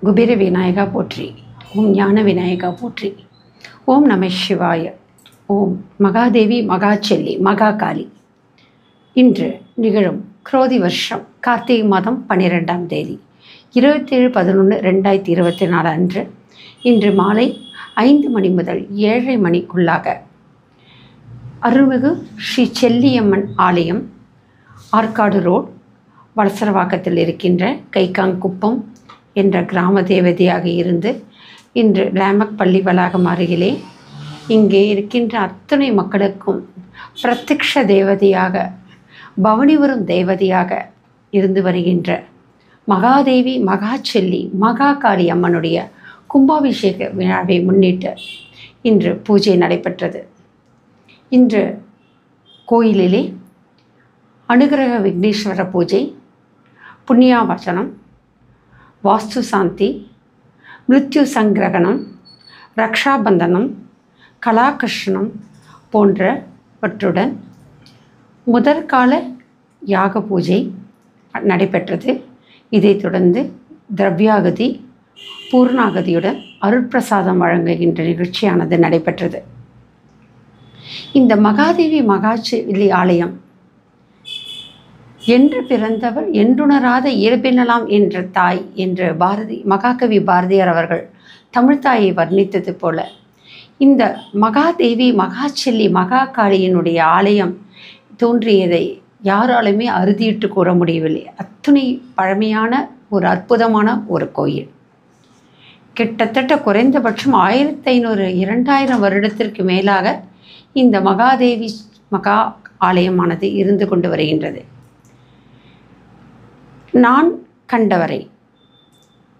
குபேர விநாயகா போற்றி. ஓம் ஞான விநாயகா போற்றி. ஓம் நம சிவாய. ஓம் மகாதேவி மகாச்செல்லி மகாகாளி. இன்று நிகழும் குரோதி வருஷம் கார்த்திகை மாதம் 12ஆம் தேதி 27/11/2024 அன்று இன்று மாலை 5 மணி முதல் 7:30 மணிக்குள்ளாக அருள்மிகு ஸ்ரீ செல்லியம்மன் ஆலயம், ஆற்காடு ரோட், வலசரவாக்கத்தில் இருக்கின்ற கைக்காங்குப்பம் என்ற கிராம தேவதையாக இருந்து இன்று லேமக் பள்ளி வளாகம் அருகிலே இங்கே இருக்கின்ற அத்தனை மக்களுக்கும் பிரத்யக்ஷ தேவதையாக, பவனி வரும் தேவதையாக இருந்து வருகின்ற மகாதேவி மகாச்செல்லி மகாகாளி அம்மனுடைய கும்பாபிஷேக விழாவை முன்னிட்டு இன்று பூஜை நடைபெற்றது. இன்று கோயிலிலே அனுகிரக விக்னேஸ்வர பூஜை, புண்ணியாவச்சனம், வாஸ்து சாந்தி, மிருத்யு சங்கிரகணம், ரக்ஷாபந்தனம், கலாகிருஷ்ணம் போன்றவற்றுடன் முதற்கால யாக பூஜை நடைபெற்றது. இதைத் தொடர்ந்து திரவியாகதி, பூர்ணாகதியுடன் அருட்பிரசாதம் வழங்குகின்ற நிகழ்ச்சியானது நடைபெற்றது. இந்த மகாதேவி மகாச்செல்லி ஆலயம் என்று பிறந்தவர் என்றுணராத இயல்பினலாம் என்ற தாய் என்று மகாகவி பாரதியார் அவர்கள் தமிழ்த்தாயை வர்ணித்தது போல இந்த மகாதேவி மகாச்செல்லி மகாகாளியினுடைய ஆலயம் தோன்றியதை யாராலுமே அறுதியிட்டு கூற முடியவில்லை. அத்துணை பழமையான ஒரு அற்புதமான ஒரு கோயில். கிட்டத்தட்ட குறைந்தபட்சம் 1500-2000 வருடத்திற்கு மேலாக இந்த மகாதேவி மகா ஆலயமானது இருந்து கொண்டு வருகின்றது. நான் கண்டவரை,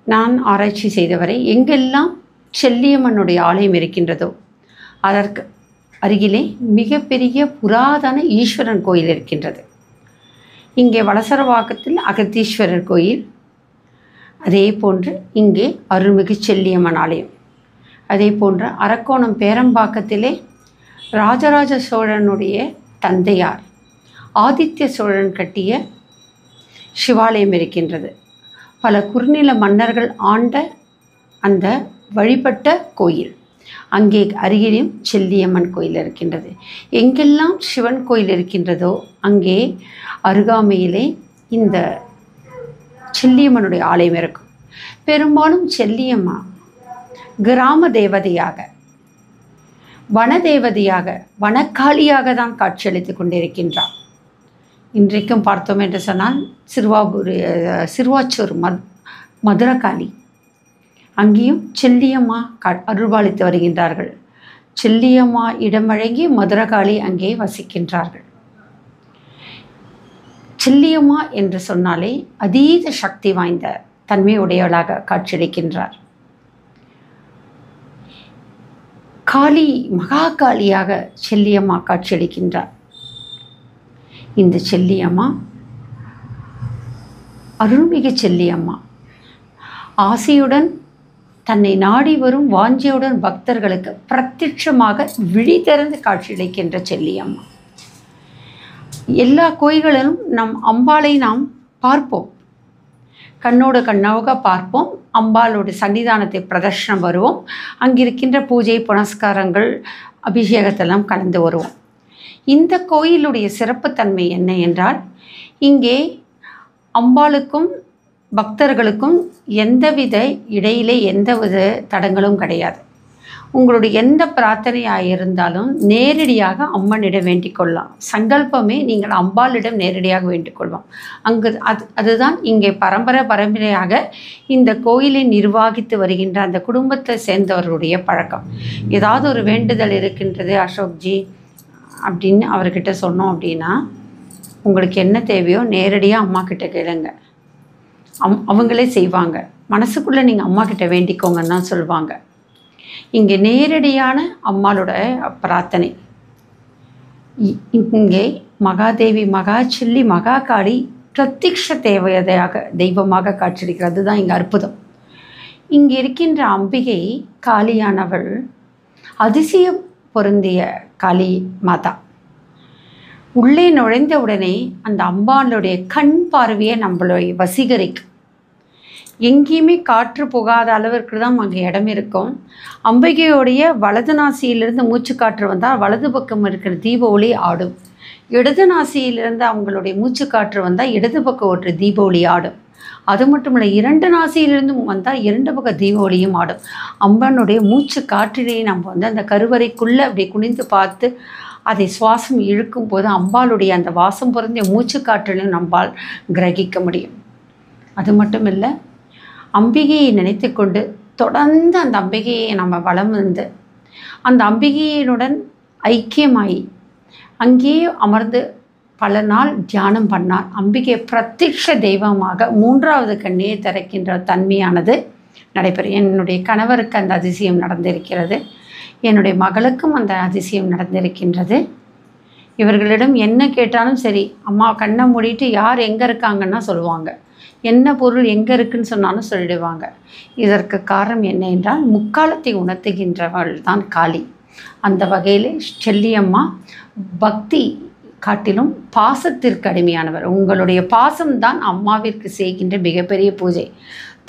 நான் ஆராய்ச்சி செய்தவரை, எங்கெல்லாம் செல்லியம்மனுடைய ஆலயம் இருக்கின்றதோ அதற்கு அருகிலே மிகப்பெரிய புராதன ஈஸ்வரன் கோயில் இருக்கின்றது. இங்கே வலசரவாக்கத்தில் அகத்தீஸ்வரர் கோயில், அதே போன்று இங்கே அருள்மிகு செல்லியம்மன் ஆலயம், அதே போன்று அரக்கோணம் பேரம்பாக்கத்திலே ராஜராஜ சோழனுடைய தந்தையார் ஆதித்ய சோழன் கட்டிய சிவாலயம் இருக்கின்றது. பல குறுநில மன்னர்கள் ஆண்ட அந்த வழிபட்ட கோயில். அங்கே அருகிலும் செல்லியம்மன் கோயில் இருக்கின்றது. எங்கெல்லாம் சிவன் கோயில் இருக்கின்றதோ அங்கே அருகாமையிலே இந்த செல்லியம்மனுடைய ஆலயம் இருக்கும். பெரும்பாலும் செல்லியம்மா கிராம தேவதையாக, வனதேவதையாக, வனக்காளியாக தான் காட்சியளித்து கொண்டிருக்கின்றார். இன்றைக்கும் பார்த்தோம் என்று சொன்னால் சிறுவாச்சூர் மதுரகாளி, அங்கேயும் செல்லியம்மா அருள்பாலித்து வருகின்றார்கள். செல்லியம்மா இடம் வழங்கி மதுரகாளி அங்கே வசிக்கின்றார்கள். செல்லியம்மா என்று சொன்னாலே அதீத சக்தி வாய்ந்த தன்மையுடையவளாக காட்சியளிக்கின்றார். காளி மகாகாளியாக செல்லியம்மா காட்சியளிக்கின்றார். இந்த செல்லியம்மா அருள்மிகு செல்லியம்மா ஆசையுடன் தன்னை நாடி வரும் வாஞ்சியுடன் பக்தர்களுக்கு பிரத்யட்சமாக விழி திறந்து காட்சியளிக்கின்ற செல்லியம்மா. எல்லா கோயில்களிலும் நம் அம்பாளை நாம் பார்ப்போம், கண்ணோடு கண்ணாக பார்ப்போம். அம்பாளோட சன்னிதானத்தை பிரதர்ஷனம் வருவோம். அங்கிருக்கின்ற பூஜை புனஸ்காரங்கள் அபிஷேகத்தெல்லாம் கலந்து வருவோம். இந்த கோயிலுடைய சிறப்புத்தன்மை என்ன என்றால், இங்கே அம்பாளுக்கும் பக்தர்களுக்கும் எந்தவித இடையிலே எந்தவித தடங்களும் கிடையாது. உங்களுடைய எந்த பிரார்த்தனையாக இருந்தாலும் நேரடியாக அம்மனிடம் வேண்டிக் கொள்ளலாம். சங்கல்பமே நீங்கள் அம்பாளிடம் நேரடியாக வேண்டிக் கொள்வோம். அதுதான் இங்கே பரம்பரையாக இந்த கோயிலை நிர்வாகித்து வருகின்ற அந்த குடும்பத்தை சேர்ந்தவர்களுடைய பழக்கம். ஏதாவது ஒரு வேண்டுதல் இருக்கின்றது அசோக்ஜி அப்படின்னு அவர்கிட்ட சொன்னோம் அப்படின்னா, உங்களுக்கு என்ன தேவையோ நேரடியாக அம்மா கிட்ட கேளுங்க, அவங்களே செய்வாங்க. மனசுக்குள்ளே நீங்கள் அம்மா கிட்ட வேண்டிக்கோங்கன்னு தான் சொல்லுவாங்க. இங்கே நேரடியான அம்மாளோட பிரார்த்தனை. இங்கே மகாதேவி மகாச்செல்லி மகாகாளி பிரத்யக்ஷ தெய்வமாக காட்சியளிக்கிறது தான் இங்கே அற்புதம். இங்கே இருக்கின்ற அம்பிகை காளியானவள் அதிசயம் பொருந்திய காளி மாதா. உள்ளே நுழைந்த உடனே அந்த அம்பாளுடைய கண் பார்வையை நம்மளை வசீகரிக்கும். எங்கேயுமே காற்று புகாத அளவிற்கு தான் அங்கே இடம் இருக்கும். அம்பிகையோடைய வலது நாசியிலிருந்து மூச்சு காற்று வந்தால் வலது பக்கம் இருக்கிற தீப ஒளி ஆடும். இடது நாசியிலிருந்து அவங்களுடைய மூச்சு காற்று வந்தால் இடது பக்கம் ஒரு தீப ஒளி ஆடும். அது மட்டும் இல்லை, 2 நாசியிலிருந்து வந்தால் 2 பக்கம் தீப ஒளியும் ஆடும். அம்பனுடைய மூச்சு காற்றிலேயே நம்ம அந்த கருவறைக்குள்ளே அப்படி குனிந்து பார்த்து அதை சுவாசம் இழுக்கும் போது அம்பாளுடைய அந்த வாசம் பொருந்திய மூச்சு காற்றிலையும் நம்மால் கிரகிக்க முடியும். அது மட்டும் இல்லை, அம்பிகையை நினைத்து கொண்டு தொடர்ந்து அந்த அம்பிகையை நம்ம வலம் வந்து அந்த அம்பிகையினுடன் ஐக்கியமாகி அங்கேயே அமர்ந்து பல நாள் தியானம் பண்ணால் அம்பிகை பிரத்யக்ஷ தெய்வமாக 3வது கண்ணியை திறக்கின்ற தன்மையானது நடைபெறும். என்னுடைய கணவருக்கு அந்த அதிசயம் நடந்திருக்கிறது. என்னுடைய மகளுக்கும் அந்த அதிசயம் நடந்திருக்கின்றது. இவர்களிடம் என்ன கேட்டாலும் சரி, அம்மா கண்ணை மூடிட்டு யார் எங்கே இருக்காங்கன்னா சொல்லுவாங்க, என்ன பொருள் எங்கே இருக்குன்னு சொன்னாலும் சொல்லிடுவாங்க. இதற்கு காரணம் என்ன என்றால் முக்காலத்தை உணர்த்துகின்றவள் தான் காளி. அந்த வகையில் செல்லியம்மா பக்தி காட்டிலும் பாசத்திற்கு அடிமையானவர். உங்களுடைய பாசம்தான் அம்மாவிற்கு செய்கின்ற மிகப்பெரிய பூஜை.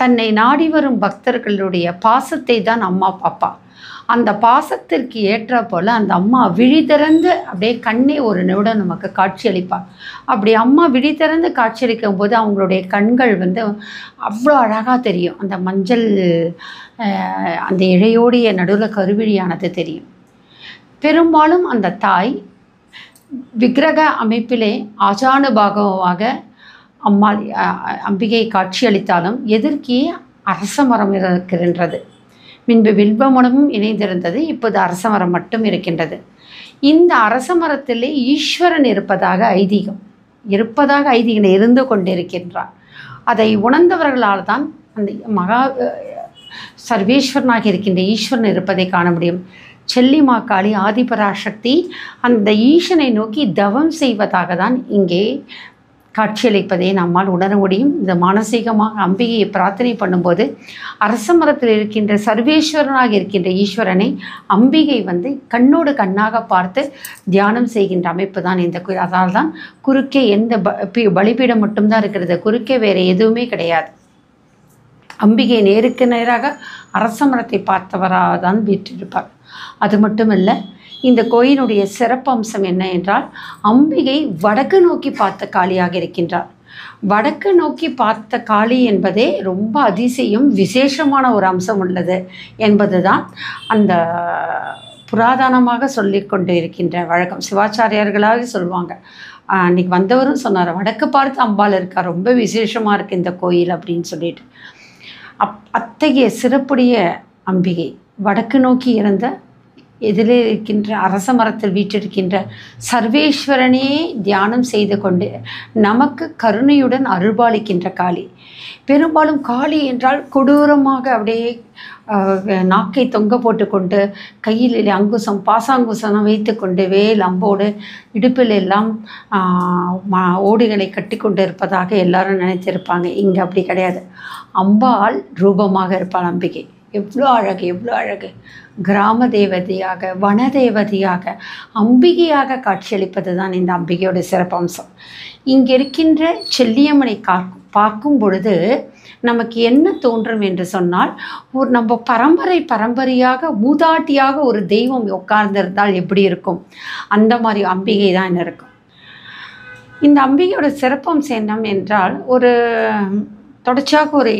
தன்னை நாடி வரும் பக்தர்களுடைய பாசத்தை தான் அம்மா பாப்பா. அந்த பாசத்திற்கு ஏற்ற போல் அந்த அம்மா விழி திறந்து அப்படியே கண்ணே ஒரு நிமிடம் நமக்கு காட்சியளிப்பாள். அப்படி அம்மா விழி திறந்து காட்சியளிக்கும் போது அவங்களுடைய கண்கள் அவ்வளோ அழகாக தெரியும். அந்த மஞ்சள் அந்த இழையோடைய நடுவில் கருவிழியானது தெரியும். பெரும்பாலும் அந்த தாய் விக்கிரக அமைப்பிலே ஆஜானுபாகமாக அம்பிகை காட்சியளித்தாலும் எதிர்க்கே அரச மரம் இருக்கின்றது. முன்பு வில்வமரமும் இணைந்திருந்தது, இப்போது அரச மரம் மட்டும் இருக்கின்றது. இந்த அரச மரத்திலே ஈஸ்வரன் இருப்பதாக ஐதீகம் இருந்து கொண்டிருக்கின்றார். அதை உணர்ந்தவர்களால் தான் அந்த மகா சர்வேஸ்வரனாக இருக்கின்ற ஈஸ்வரன் இருப்பதை காண முடியும். செல்லிமா காளி ஆதிபராசக்தி அந்த ஈசனை நோக்கி தவம் செய்வதாக தான் இங்கே காட்சியளிப்பதை நம்மால் உணர முடியும். இந்த மானசீகமாக அம்பிகையை பிரார்த்தனை பண்ணும்போது அரச மரத்தில் இருக்கின்ற சர்வேஸ்வரனாக இருக்கின்ற ஈஸ்வரனை அம்பிகை கண்ணோடு கண்ணாக பார்த்து தியானம் செய்கின்ற அமைப்பு தான் இந்த கோயில். அதனால் தான் குறுக்கே எந்த பலிபீடம் மட்டும்தான் இருக்கிறது, குறுக்கே வேறு எதுவுமே கிடையாது. அம்பிகை நேருக்கு நேராக அரச மரத்தை பார்த்தவராக தான் வீற்றிருப்பார். அது மட்டுமல்ல, இந்த கோயிலுடைய சிறப்பம்சம் என்ன என்றால் அம்பிகை வடக்கு நோக்கி பார்த்த காளியாக இருக்கின்றார். வடக்கு நோக்கி பார்த்த காளி என்பதே ரொம்ப அதிசயம், விசேஷமான ஒரு அம்சம் உள்ளது என்பது தான் அந்த புராதனமாக சொல்லி கொண்டு இருக்கின்ற வழக்கம். சிவாச்சாரியார்களாக சொல்லுவாங்க. அன்றைக்கி வந்தவரும் சொன்னார், வடக்கு பார்த்து அம்பாள் இருக்கா, ரொம்ப விசேஷமாக இருக்குது இந்த கோயில் அப்படின்னு சொல்லிட்டு. அத்தகைய சிறப்புடைய அம்பிகை வடக்கு நோக்கி இருந்த எதிலே இருக்கின்ற அரச மரத்தில் வீற்றிருக்கின்ற சர்வேஸ்வரனே தியானம் செய்து கொண்டு நமக்கு கருணையுடன் அருள்பாலிக்கின்ற காளி. பெரும்பாலும் காளி என்றால் கொடூரமாக அப்படியே நாக்கை தொங்க போட்டுக்கொண்டு கையில் அங்குசம் பாசாங்குசம் வைத்து கொண்டு வேல் அம்போடு இடுப்பில் எல்லாம் ஓடுகளை கட்டி கொண்டு இருப்பதாக எல்லாரும் நினைத்திருப்பாங்க. இங்கே அப்படி கிடையாது. அம்பாள் ரூபமாக இருப்பாள் அம்பிகை. எவ்வளோ அழகு, எவ்வளோ அழகு! கிராம தேவதையாக, வன தேவதையாக, அம்பிகையாக காட்சியளிப்பது தான் இந்த அம்பிகையோட சிறப்பம்சம். இங்கே இருக்கின்ற செல்லியம்மனை பார்க்கும் பொழுது நமக்கு என்ன தோன்றும் என்று சொன்னால், நம்ம பரம்பரையாக மூதாட்டியாக ஒரு தெய்வம் உட்கார்ந்திருந்தால் எப்படி இருக்கும், அந்த மாதிரி அம்பிகை தான் இருக்கும். இந்த அம்பிகையோட சிறப்பம்சம் என்ன என்றால், ஒரு தொடர்ச்சியாக ஒரு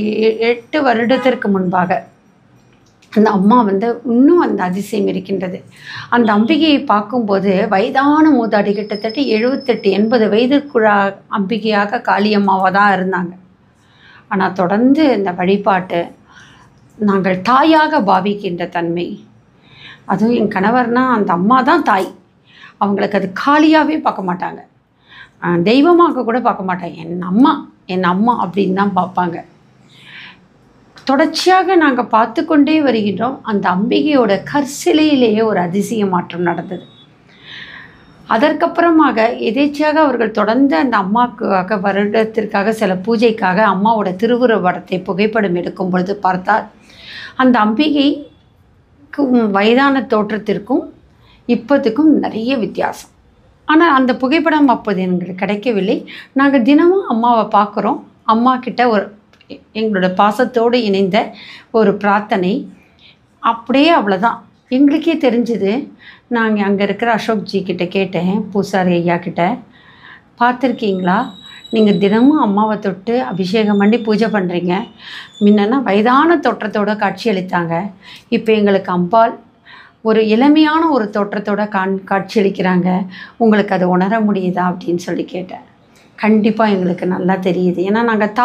8 வருடத்திற்கு முன்பாக அந்த அம்மா இன்னும் அந்த அதிசயம் இருக்கின்றது. அந்த அம்பிகையை பார்க்கும்போது வயதான மூதாடி கிட்டத்தட்ட 78-80 வயதுக்குள்ள அம்பிகையாக காளியம்மாவாக தான் இருந்தாங்க. ஆனால் தொடர்ந்து இந்த வழிபாட்டு நாங்கள் தாயாக பாவிக்கின்ற தன்மை, அதுவும் என் கணவர்னால் அந்த அம்மா தான் தாய். அவங்களுக்கு அது காளியாகவே பார்க்க மாட்டாங்க, தெய்வமாக கூட பார்க்க மாட்டாங்க. என் அம்மா அப்படின்னு தான் பார்ப்பாங்க. தொடர்ச்சியாக நாங்கள் பார்த்து கொண்டே வருகின்றோம். அந்த அம்பிகையோட கற்சிலையிலேயே ஒரு அதிசய மாற்றம் நடந்தது. அதற்கப்புறமாக எதேச்சியாக அவர்கள் தொடர்ந்து அந்த அம்மாவுக்காக வருடத்திற்காக சில பூஜைக்காக அம்மாவோட திருவுருவ படத்தை புகைப்படம் எடுக்கும் பொழுது பார்த்தால் அந்த அம்பிகைக்கும் வயதான தோற்றத்திற்கும் இப்போதுக்கும் நிறைய வித்தியாசம். ஆனால் அந்த புகைப்படம் அப்போது எங்களுக்கு கிடைக்கவில்லை. நாங்கள் தினமும் அம்மாவை பார்க்குறோம். அம்மா கிட்ட ஒரு எங்களோட பாசத்தோடு இணைந்த ஒரு பிரார்த்தனை. அப்படியே அவ்வளோதான். எங்களுக்கே தெரிஞ்சுது. நாங்கள் அங்கே இருக்கிற அசோக்ஜி கிட்ட கேட்டேன், பூசாரி ஐயா கிட்ட, பார்த்துருக்கீங்களா, நீங்கள் தினமும் அம்மாவை தொட்டு அபிஷேகம் பண்ணி பூஜை பண்ணுறீங்க. முன்னன்னா வயதான தோற்றத்தோட காட்சி அளித்தாங்க, இப்போ எங்களுக்கு அம்பாள் ஒரு இளமையான ஒரு தோற்றத்தோட காட்சியளிக்கிறாங்க. உங்களுக்கு அதை உணர முடியுதா அப்படின்னு சொல்லி கேட்டேன். கண்டிப்பாக எங்களுக்கு நல்லா தெரியுது. ஏன்னா நாங்கள்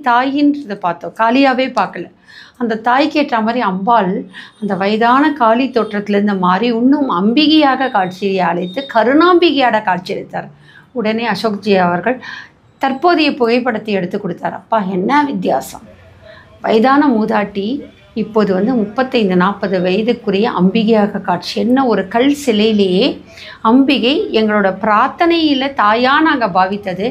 தாயின்றதை பார்த்தோம், காளியாகவே பார்க்கல. அந்த தாய்க்கு ஏற்ற மாதிரி அம்பாள் அந்த வயதான காளி தோற்றத்திலேருந்து மாறி இன்னும் அம்பிகையாக காட்சியை அழைத்து கருணாம்பிகையாக காட்சியளித்தார். உடனே அசோக்ஜி அவர்கள் தற்போதைய புகைப்படத்தை எடுத்து கொடுத்தார். அப்பா, என்ன வித்தியாசம்! வயதான மூதாட்டி இப்போது 35-40 வயதுக்குரிய அம்பிகையாக காட்சி. என்ன ஒரு கல் சிலையிலேயே அம்பிகை எங்களோட பிரார்த்தனையில் தாயாக நாங்கள் பாவித்தது,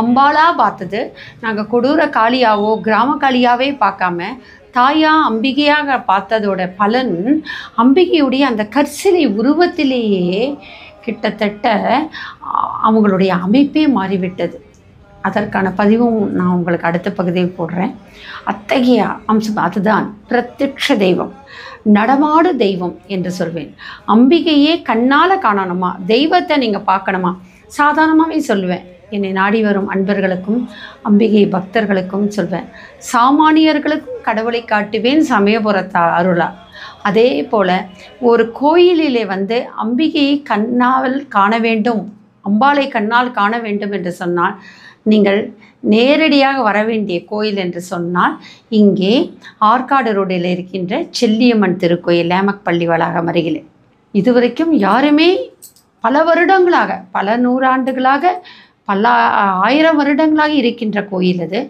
அம்பாளாக பார்த்தது. நாங்கள் கொடூர காளியாவோ கிராம காளியாவே பார்க்காம தாயாக அம்பிகையாக பார்த்ததோட பலன் அம்பிகையுடைய அந்த கற்சிலை உருவத்திலேயே கிட்டத்தட்ட அவங்களுடைய அமைப்பே மாறிவிட்டது. அதற்கான பதிவும் நான் உங்களுக்கு அடுத்த பகுதியில் போடுறேன். அத்தகைய அம்சம் அதுதான் பிரத்யக்ஷ தெய்வம், நடமாடு தெய்வம் என்று சொல்வேன். அம்பிகையே கண்ணால் காணணுமா, தெய்வத்தை நீங்கள் பார்க்கணுமா, சாதாரணமாகவே சொல்லுவேன். என்னை நாடி வரும் அன்பர்களுக்கும் அம்பிகை பக்தர்களுக்கும் சொல்வேன், சாமானியர்களுக்கும் கடவுளை காட்டுவேன் சமயபுரத்தா அருளா. அதே போல் ஒரு கோயிலிலே அம்பிகையை கண்ணால் காண வேண்டும், அம்பாளை கண்ணால் காண வேண்டும் என்று சொன்னால் நீங்கள் நேரடியாக வர வேண்டிய கோயில் என்று சொன்னால் இங்கே ஆற்காடு ரோடில் இருக்கின்ற செல்லியம்மன் திருக்கோயில், லேமக் பள்ளி வளாகம் அருகில். இதுவரைக்கும் யாருமே பல வருடங்களாக, பல நூறாண்டுகளாக, பல 1000 வருடங்களாக இருக்கின்ற கோயில் அது.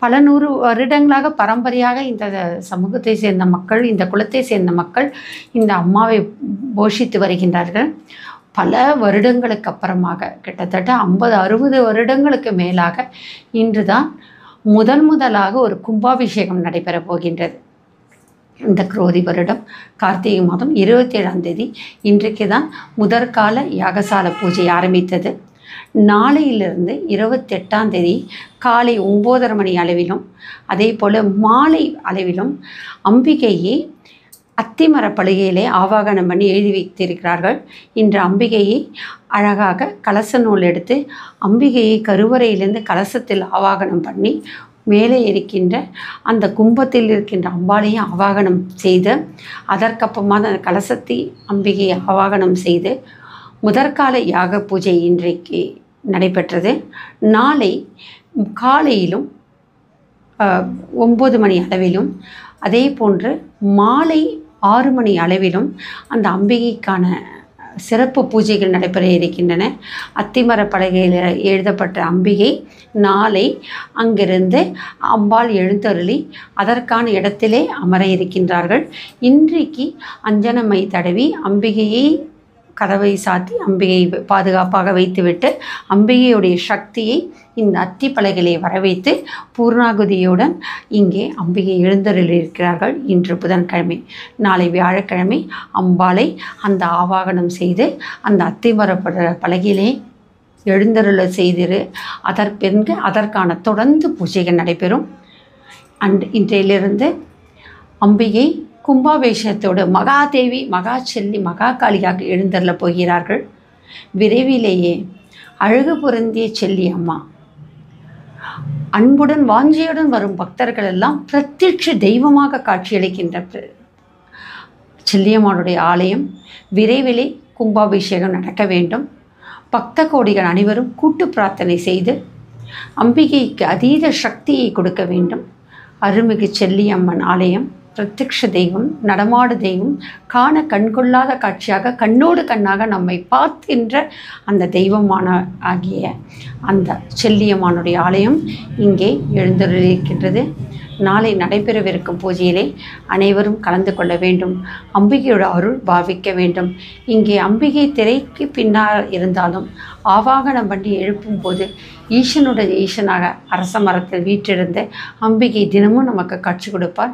பல 100 வருடங்களாக பரம்பரையாக இந்த சமூகத்தை சேர்ந்த மக்கள், இந்த குலத்தை சேர்ந்த மக்கள் இந்த அம்மாவை போஷித்து வருகின்றார்கள். பல வருடங்களுக்கு அப்புறமாக, கிட்டத்தட்ட 50-60 வருடங்களுக்கு மேலாக இன்று தான் முதலாக ஒரு கும்பாபிஷேகம் நடைபெறப் போகின்றது. இந்த குரோதி வருடம் கார்த்திகை மாதம் 27ஆம் தேதி இன்றைக்கு தான் முதற்கால யாகசால பூஜை ஆரம்பித்தது. நாளையிலிருந்து 28ஆம் தேதி காலை 9:30 மணி அளவிலும் அதே போல் மாலை அளவிலும் அம்பிகையை அத்திமர பலகையிலே ஆவாகனம் பண்ணி எழுதி வைத்திருக்கிறார்கள். இன்று அம்பிகையை அழகாக கலச நூல் எடுத்து அம்பிகையை கருவறையிலிருந்து கலசத்தில் ஆவாகனம் பண்ணி மேலே இருக்கின்ற அந்த கும்பத்தில் இருக்கின்ற அம்பாளையும் ஆவாகனம் செய்து, அதற்கப்புறமாக அந்த கலசத்தை அம்பிகையை ஆவாகனம் செய்து முதற்கால யாக பூஜை இன்றைக்கு நடைபெற்றது. நாளை காலையிலும் 9 மணி அளவிலும் அதே போன்று மாலை 6 மணி அளவிலும் அந்த அம்பிகைக்கான சிறப்பு பூஜைகள் நடைபெற இருக்கின்றன. அத்திமர பலகையில் எழுதப்பட்ட அம்பிகை நாளை அங்கிருந்து அம்பாள் எழுந்தருளி அதற்கான இடத்திலே அமர இருக்கின்றார்கள். இன்றைக்கு அஞ்சனமை தடவி அம்பிகையை கதவை சாத்தி அம்பிகையை பாதுகாப்பாக வைத்துவிட்டு அம்பிகையுடைய சக்தியை இந்த அத்தி பலகையிலே வரவைத்து பூர்ணாகுதியுடன் இங்கே அம்பிகை எழுந்தருளியிருக்கிறார்கள். இன்று புதன்கிழமை, நாளை வியாழக்கிழமை அம்பாளை அந்த ஆவாகனம் செய்து அந்த அத்திமர பலகையிலே எழுந்தருள செய்திரு அதற்கான தொடர்ந்து பூஜைகள் நடைபெறும். இன்றையிலிருந்து அம்பிகை கும்பாபிஷேகத்தோடு மகாதேவி, மகாச்செல்லி, மகாகாளியாக எழுந்தருள போகிறார்கள். விரைவிலேயே அழகு பொருந்திய செல்லி அம்மா, அன்புடன் வாஞ்சியுடன் வரும் பக்தர்கள் எல்லாம் பிரத்யட்ச தெய்வமாக காட்சியளிக்கின்ற செல்லியம்மாளுடைய ஆலயம் விரைவிலே கும்பாபிஷேகம் நடக்க வேண்டும். பக்த கோடிகள் அனைவரும் கூட்டு பிரார்த்தனை செய்து அம்பிகைக்கு அதீத சக்தியை கொடுக்க வேண்டும். அருள்மிகு செல்லியம்மன் ஆலயம் பிரத்யக்ஷ தெய்வம், நடமாடு தெய்வம், காண கண்கொள்ளாத காட்சியாக கண்ணோடு கண்ணாக நம்மை பார்க்கின்ற அந்த தெய்வமான ஆகிய அந்த செல்லியம்மானுடைய ஆலயம் இங்கே எழுந்தருளிருக்கின்றது. நாளை நடைபெறவிருக்கும் பூஜையிலே அனைவரும் கலந்து கொள்ள வேண்டும். அம்பிகையோட அருள் பாவிக்க வேண்டும். இங்கே அம்பிகை திரைக்கு பின்னால் இருந்தாலும் ஆவாகனம் பண்ணி எழுப்பும் போது ஈசனாக அரச மரத்தில் வீற்றிருந்த அம்பிகை தினமும் நமக்கு காட்சி கொடுப்பார்.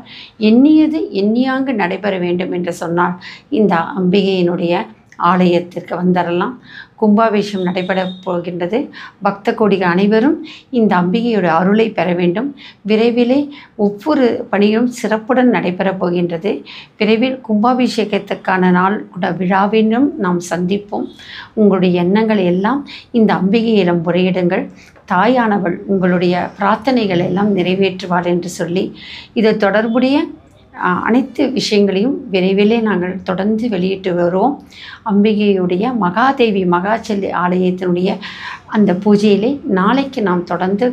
எண்ணியது எண்ணியாங்கு நடைபெற வேண்டும் என்று சொன்னால் இந்த அம்பிகையினுடைய ஆலயத்திற்கு வந்துடலாம். கும்பாபிஷேகம் நடைபெற போகின்றது. பக்த கோடிகள் அனைவரும் இந்த அம்பிகையோட அருளை பெற வேண்டும். விரைவிலே ஒவ்வொரு பணியும் சிறப்புடன் நடைபெறப் போகின்றது. விரைவில் கும்பாபிஷேகத்துக்கான நாள் கூட விழாவிலும் நாம் சந்திப்போம். உங்களுடைய எண்ணங்களை எல்லாம் இந்த அம்பிகையிடம் முறையிடுங்கள். தாயானவள் உங்களுடைய பிரார்த்தனைகள் எல்லாம் நிறைவேற்றுவாள் என்று சொல்லி இது தொடர்புடைய அனைத்து விஷயங்களையும் விரைவிலே நாங்கள் தொடர்ந்து வெளியிட்டு வருவோம். அம்பிகையுடைய மகாதேவி மகாச்செல்லி ஆலயத்தினுடைய அந்த பூஜையிலே நாளைக்கு நாம் தொடர்ந்து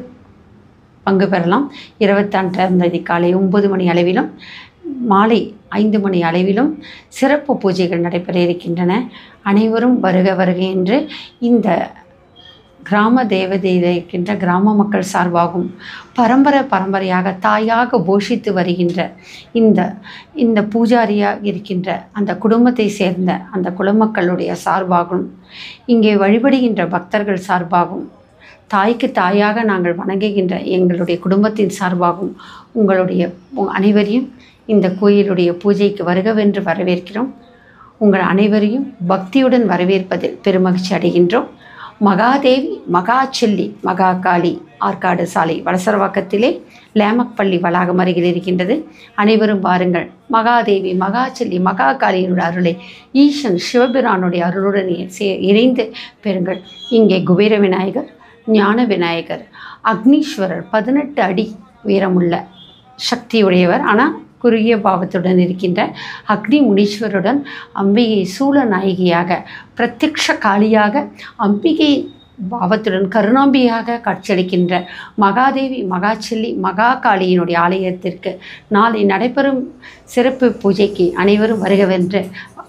பங்கு பெறலாம். 22ஆம் தேதி காலை 9 மணி அளவிலும் மாலை 5 மணி அளவிலும் சிறப்பு பூஜைகள் நடைபெற இருக்கின்றன. அனைவரும் வருக வருக என்று இந்த கிராம தேவதையில் இருக்கின்ற கிராம மக்கள் சார்பாகவும் பரம்பரையாக தாயாக போஷித்து வருகின்ற இந்த பூஜாரியாக இருக்கின்ற அந்த குடும்பத்தை சேர்ந்த அந்த குலமக்களுடைய சார்பாகவும் இங்கே வழிபடுகின்ற பக்தர்கள் சார்பாகவும் தாய்க்கு தாயாக நாங்கள் வணங்குகின்ற எங்களுடைய குடும்பத்தின் சார்பாகவும் உங்களுடைய அனைவரையும் இந்த கோயிலுடைய பூஜைக்கு வருகவென்று வரவேற்கிறோம். உங்கள் அனைவரையும் பக்தியுடன் வரவேற்பதில் பெருமகிழ்ச்சி அடைகின்றோம். மகாதேவி மகாச்செல்லி மகாகாளி ஆற்காடு சாலை வலசரவாக்கத்திலே லேமக்பள்ளி வளாகம் அருகில் இருக்கின்றது. அனைவரும் வாருங்கள். மகாதேவி மகாச்செல்லி மகாகாளியினுடைய அருளை ஈசன் சிவபிரானுடைய அருளுடன் இணைந்து பெறுங்கள். இங்கே குபேர விநாயகர், ஞான விநாயகர், அக்னீஸ்வரர் 18 அடி உயரமுள்ள சக்தியுடையவர், ஆனால் குறுகிய பாவத்துடன் இருக்கின்ற அக்னி முனீஸ்வருடன் அம்பிகை சூலநாயகியாக பிரத்யக்ஷ காளியாக அம்பிகை பாவத்துடன் கருணாம்பியாக காட்சியளிக்கின்ற மகாதேவி மகாச்செல்லி மகாகாளியினுடைய ஆலயத்திற்கு நாளை நடைபெறும் சிறப்பு பூஜைக்கு அனைவரும் வருகவென்று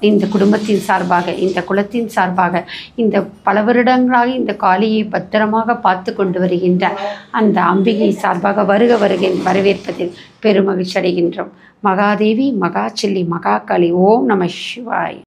இந்த குடும்பத்தின் சார்பாக இந்த குலத்தின் சார்பாக இந்த பல வருடங்களாக இந்த காளியை பத்திரமாக பார்த்து கொண்டு வருகின்ற அந்த அம்பிகை சார்பாக வருக வரவேற்பதில் பெருமகிழ்ச்சி அடைகின்றோம். மகாதேவி மகாச்செல்லி மகாகாளி. ஓம் நம சிவாய்.